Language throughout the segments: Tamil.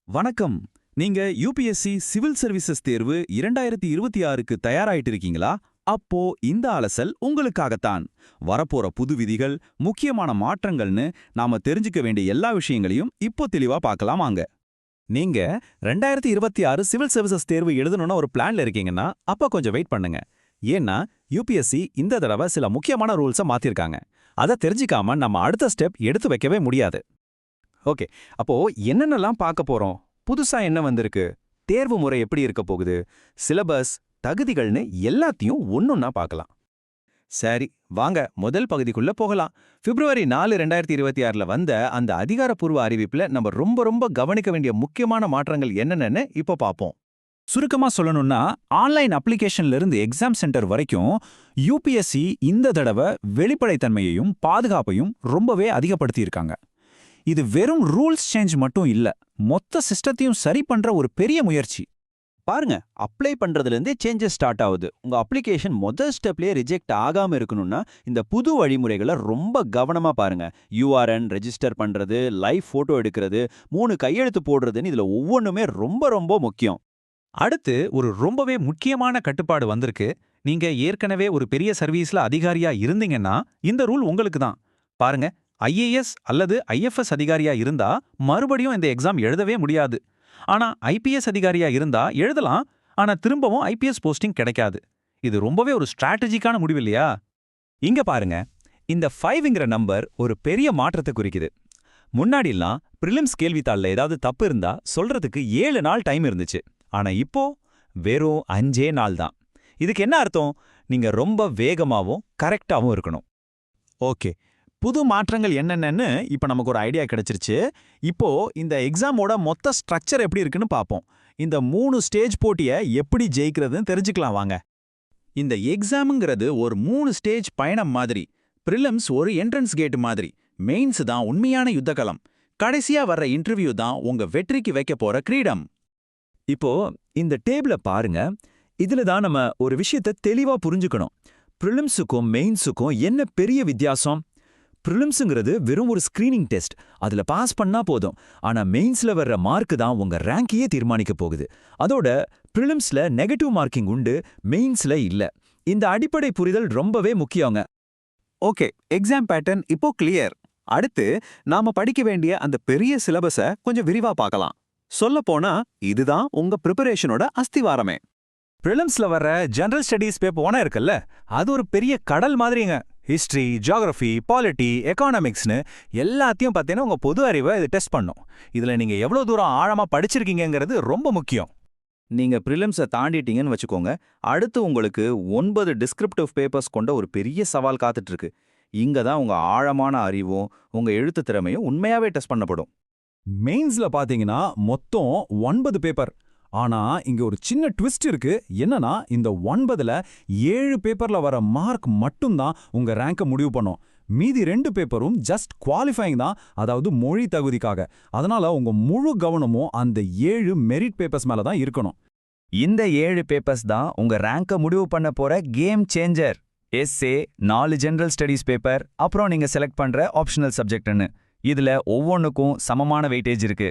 வணக்கம். நீங்க யுபிஎஸ்சி சிவில் சர்வீசஸ் தேர்வு 2026க்கு தயாராயிட்டு இருக்கீங்களா? அப்போ இந்த அலசல் உங்களுக்காகத்தான். வரப்போற புது விதிகள், முக்கியமான மாற்றங்கள்னு நாம தெரிஞ்சுக்க வேண்டிய எல்லா விஷயங்களையும் இப்போ தெளிவா பார்க்கலாம் வாங்க. நீங்க 2026 சிவில் சர்வீசஸ் தேர்வு எழுதணும்னு ஒரு பிளான்ல இருக்கீங்கன்னா, அப்ப கொஞ்சம் வெயிட் பண்ணுங்க. ஏன்னா யுபிஎஸ்சி இந்த தடவை சில முக்கியமான ரூல்ஸை மாத்திருக்காங்க. அதை தெரிஞ்சுக்காம நம்ம அடுத்த ஸ்டெப் எடுத்து வைக்கவே முடியாது. ஓகே, அப்போ என்னென்னலாம் பார்க்க போறோம்? புதுசா என்ன வந்திருக்கு? தேர்வு முறை எப்படி இருக்க போகுது? சிலபஸ், தகுதிகள்னு எல்லாத்தையும் ஒன்னொன்னா பார்க்கலாம். சரி, வாங்க முதல் பகுதிக்குள்ள போகலாம். பிப்ரவரி 4, 2026ல வந்த அந்த அதிகாரப்பூர்வ அறிவிப்புல நம்ம ரொம்ப கவனிக்க வேண்டிய முக்கியமான மாற்றங்கள் என்னென்னு இப்போ பார்ப்போம். சுருக்கமா சொல்லணும்னா, ஆன்லைன் அப்ளிகேஷன்ல இருந்து எக்ஸாம் சென்டர் வரைக்கும் யுபிஎஸ்சி இந்த தடவை வெளிப்படைத்தன்மையையும் பாதுகாப்பையும் ரொம்பவே அதிகப்படுத்தியிருக்காங்க. இது வெறும் ரூல்ஸ் சேஞ்ச் மட்டும் இல்ல, மொத்த சிஸ்டத்தையும் சரி பண்ற ஒரு பெரிய முயற்சி. பாருங்க, அப்ளை பண்றதுலேருந்தே சேஞ்சஸ் ஸ்டார்ட் ஆகுது. உங்க அப்ளிகேஷன் முதல் ஸ்டெப்லயே ரிஜெக்ட் ஆகாம இருக்கணும்னா இந்த புது வழிமுறைகளை ரொம்ப கவனமா பாருங்க. யூஆர்என் ரெஜிஸ்டர் பண்றது, லைவ் போட்டோ எடுக்கிறது, 3 கையெழுத்து போடுறதுன்னு இதுல ஒவ்வொன்றுமே ரொம்ப முக்கியம். அடுத்து ஒரு ரொம்பவே முக்கியமான கட்டுப்பாடு வந்திருக்கு. நீங்க ஏற்கனவே ஒரு பெரிய சர்வீஸ்ல அதிகாரியா இருந்தீங்கன்னா இந்த ரூல் உங்களுக்கு தான். பாருங்க, ஐஏஎஸ் அல்லது ஐஎஃப்எஸ் அதிகாரியா இருந்தா மறுபடியும் இந்த எக்ஸாம் எழுதவே முடியாது. ஆனா ஐபிஎஸ் அதிகாரியா இருந்தா எழுதலாம், ஆனா திரும்பவும் ஐபிஎஸ் போஸ்டிங் கிடைக்காது. இது ரொம்பவே ஒரு ஸ்ட்ராட்டஜிக்கான முடிவு இல்லையா? இங்க பாருங்க, இந்த 5ங்கிற நம்பர் ஒரு பெரிய மாற்றத்தை குறிக்குது. முன்னாடிலாம் பிரிலிம்ஸ் கேள்வித்தாள்ல ஏதாவது தப்பு இருந்தா சொல்றதுக்கு 7 நாள் டைம் இருந்துச்சு. ஆனா இப்போ வெறும் 5 நாள் தான். இதுக்கு என்ன அர்த்தம்? நீங்க ரொம்ப வேகமாவும் கரெக்டாவும் இருக்கணும். ஓகே, புது மாற்றங்கள் என்னென்னு இப்ப நமக்கு ஒரு ஐடியா கிடைச்சிருச்சு. இப்போ இந்த எக்ஸாமோட மொத்த ஸ்ட்ரக்சர் எப்படி இருக்குன்னு பார்ப்போம். இந்த 3 ஸ்டேஜ் போட்டிய எப்படி ஜெயிக்கிறதுன்னு தெரிஞ்சுக்கலாம் வாங்க. இந்த எக்ஸாம்ங்கிறது ஒரு 3 ஸ்டேஜ் பயணம் மாதிரி. பிரிலிம்ஸ் ஒரு என்ட்ரன்ஸ் கேட் மாதிரி. மெயின்ஸ் தான் உண்மையான யுத்தகலம். கடைசியா வர்ற இன்டர்வியூ தான் உங்க வெற்றிக்கு வைக்க போற கிரீடம். இப்போ இந்த டேபிள பாருங்க. இதுல தான் நம்ம ஒரு விஷயத்தை தெளிவா புரிஞ்சுக்கணும். பிரிலிம்ஸுக்கும் மெயின்ஸுக்கும் என்ன பெரிய வித்தியாசம்? பிரிலிம்ஸுங்கிறது வெறும் ஒரு ஸ்கிரீனிங் டெஸ்ட். அதுல பாஸ் பண்ணா போதும். ஆனா மெயின்ஸ்ல வர்ற மார்க் தான் உங்க ரேங்கையே தீர்மானிக்க போகுது. அதோட பிரிலிம்ஸ்ல நெகட்டிவ் மார்க்கிங் உண்டு, மெயின்ஸ்ல இல்ல. இந்த அடிப்படை புரிதல் ரொம்பவே முக்கியங்க. ஓகே, எக்ஸாம் பேட்டர்ன் இப்போ கிளியர். அடுத்து நாம படிக்க வேண்டிய அந்த பெரிய சிலபஸை கொஞ்சம் விரிவா பார்க்கலாம். சொல்ல போனா இதுதான் உங்க ப்ரிப்பரேஷனோட அஸ்திவாரமே. பிரிலிம்ஸ்ல வர்ற ஜெனரல் ஸ்டடீஸ் பேப்பர் 1 இருக்குல்ல, அது ஒரு பெரிய கடல் மாதிரிங்க. ஹிஸ்டரி, ஜியோகிராஃபி, பாலிட்டி, எக்கானமிக்ஸ்னு எல்லாத்தையும் பார்த்தீங்கன்னா உங்க பொது அறிவை இது டெஸ்ட் பண்ணும். இதுல நீங்க எவ்வளவு தூரம் ஆழமா படிச்சிருக்கீங்கிறது ரொம்ப முக்கியம். நீங்க பிரிலிம்ஸை தாண்டிட்டீங்கன்னு வச்சுக்கோங்க, அடுத்து உங்களுக்கு 9 டிஸ்கிரிப்டிவ் பேப்பர்ஸ் கொண்ட ஒரு பெரிய சவால் காத்துட்டு இருக்கு. இங்க தான் உங்க ஆழமான அறிவும் உங்க எழுத்து திறமையும் உண்மையாவே டெஸ்ட் பண்ணப்படும். மெயின்ஸ்ல பாத்தீங்கன்னா மொத்தம் 9 பேப்பர். ஆனா இங்க ஒரு சின்ன ட்விஸ்ட் இருக்கு. என்னன்னா இந்த 9ல 7 பேப்பர்ல வர மார்க் மட்டும்தான் உங்க ரேங்கை முடிவு பண்ணும். மீதி 2 பேப்பரும் ஜஸ்ட் குவாலிஃபைங் தான், அதாவது மொழி தகுதிக்காக. அதனால உங்க முழு கவனமும் அந்த 7 மெரிட் பேப்பர்ஸ் மேல தான் இருக்கணும். இந்த 7 பேப்பர்ஸ் தான் உங்க ரேங்கை முடிவு பண்ண போற game changer. Essay, 4 general studies paper, அப்புறம் நீங்க செலக்ட் பண்ற ஆப்ஷனல் சப்ஜெக்ட்னு. இதுல ஒவ்வொன்றுக்கும் சமமான வெயிட்டேஜ் இருக்கு.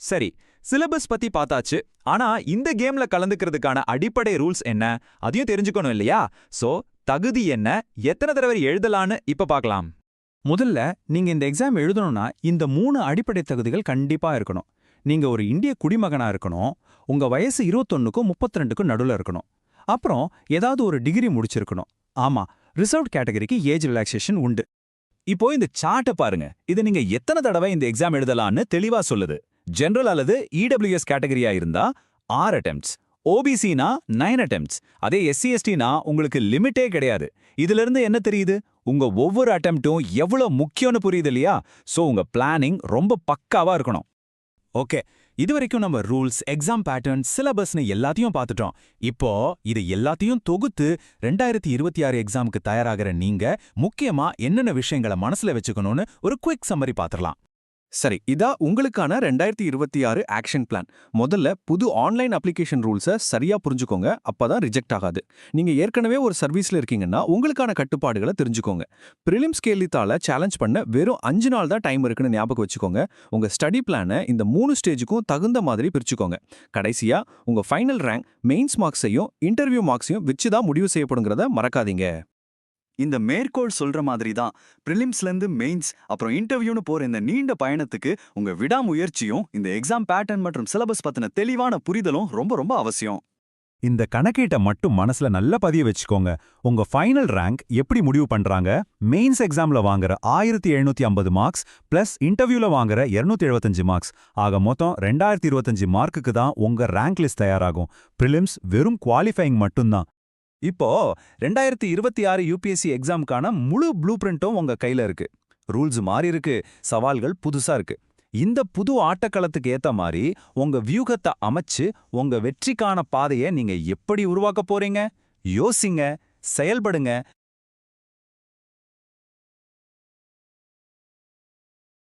சரி, சிலபஸ் பத்தி பார்த்தாச்சு. ஆனா இந்த கேம்ல கலந்துக்கிறதுக்கான அடிப்படை ரூல்ஸ் என்ன, அதையும் தெரிஞ்சுக்கணும் இல்லையா? சோ தகுதி என்ன, எத்தனை தடவை எழுதலான்னு இப்ப பார்க்கலாம். முதல்ல நீங்க இந்த எக்ஸாம் எழுதணும்னா இந்த 3 அடிப்படை தகுதிகள் கண்டிப்பா இருக்கணும். நீங்க ஒரு இந்திய குடிமகனா இருக்கணும், உங்க வயசு 21க்கும் 32க்கும் நடுவில் இருக்கணும், அப்புறம் ஏதாவது ஒரு டிகிரி முடிச்சிருக்கணும். ஆமா, ரிசர்வ்ட் கேட்டகரிக்கு ஏஜ் ரிலாக்ஸேஷன் உண்டு. இப்போ இந்த சார்ட்டை பாருங்க. இது நீங்க எத்தனை தடவை இந்த எக்ஸாம் எழுதலான்னு தெளிவா சொல்லுது. ஜெனரல் அல்லது இடபிள்யூஎஸ் கேட்டகரியா இருந்தா 6 அட்டெம்ப்ட்ஸ், ஓபிசினா 9 அட்டெம்ப்ட்ஸ், அதே எஸ்சி/எஸ்டினா உங்களுக்கு லிமிட்டே கிடையாது. இதுல இருந்து என்ன தெரியுது? உங்க ஒவ்வொரு அட்டெம்ப்டும் எவ்வளவு முக்கியம்னு புரியுது இல்லையா? சோ உங்க பிளானிங் ரொம்ப பக்காவா இருக்கணும். ஓகே, இதுவரைக்கும் நம்ம ரூல்ஸ், எக்ஸாம் பேட்டர்ன், சிலபஸ்னு எல்லாத்தையும் பார்த்துட்டோம். இப்போ இது எல்லாத்தையும் தொகுத்து 2026 எக்ஸாமுக்கு தயாராகிற நீங்க முக்கியமா என்னென்ன விஷயங்களை மனசுல வச்சுக்கணும்னு ஒரு குவிக் சம்மரி பார்த்துடலாம். சரி, இதா உங்களுக்கான 2026 ஆக்ஷன் பிளான். முதல்ல புது ஆன்லைன் அப்ளிகேஷன் ரூல்ஸை சரியா புரிஞ்சுக்கோங்க. அப்பதான் ரிஜெக்ட் ஆகாது. நீங்க ஏற்கனவே ஒரு சர்வீஸ்ல இருக்கீங்கன்னா உங்களுக்கான கட்டுப்பாடுகளை தெரிஞ்சுக்கோங்க. பிரிலிம்ஸ் கேள்வித்தாள சேலஞ்ச் பண்ண வெறும் 5 நாள் தான் டைம் இருக்குன்னு ஞாபகம் வச்சுக்கோங்க. உங்க ஸ்டடி பிளானை இந்த 3 ஸ்டேஜுக்கும் தகுந்த மாதிரி பிரிச்சுக்கோங்க. கடைசியா உங்க ஃபைனல் ரேங்க் மெயின்ஸ் மார்க்ஸையும் இன்டர்வியூ மார்க்ஸையும் வச்சு தான் முடிவு செய்யப்படுங்கிறத மறக்காதீங்க. இந்த மேற்கோள் சொல்ற மாதிரி தான் ப்ரிலிம்ஸ்லேருந்து மெயின்ஸ் அப்புறம் இன்டர்வியூன்னு போற இந்த நீண்ட பயணத்துக்கு உங்க விடாமுயற்சியும் இந்த எக்ஸாம் பேட்டர்ன் மற்றும் சிலபஸ் பத்தின தெளிவான புரிதலும் ரொம்ப ரொம்ப அவசியம். இந்த கணக்கீட்டை மட்டும் மனசுல நல்லா பதிய வச்சுக்கோங்க. உங்க ஃபைனல் ரேங்க் எப்படி முடிவு பண்றாங்க? மெயின்ஸ் எக்ஸாம்ல வாங்குற 1750 மார்க்ஸ் பிளஸ் இன்டர்வியூல வாங்குற 275 மார்க்ஸ் ஆக மொத்தம் 2025 மார்க்குக்கு தான் உங்க ரேங்க் லிஸ்ட் தயாராகும். பிரிலிம்ஸ் வெறும் குவாலிஃபைங் மட்டும்தான். இப்போ 2026 யூபிஎஸ்சி எக்ஸாமுக்கான முழு ப்ளூ பிரிண்ட்டும் உங்க கையில இருக்கு. ரூல்ஸ் மாறி இருக்கு, சவால்கள் புதுசா இருக்கு. இந்த புது ஆட்டக்களத்துக்கு ஏத்த மாதிரி உங்க வியூகத்தை அமைச்சு உங்க வெற்றிக்கான பாதையை நீங்க எப்படி உருவாக்க போறீங்க? யோசிங்க, செயல்படுங்க.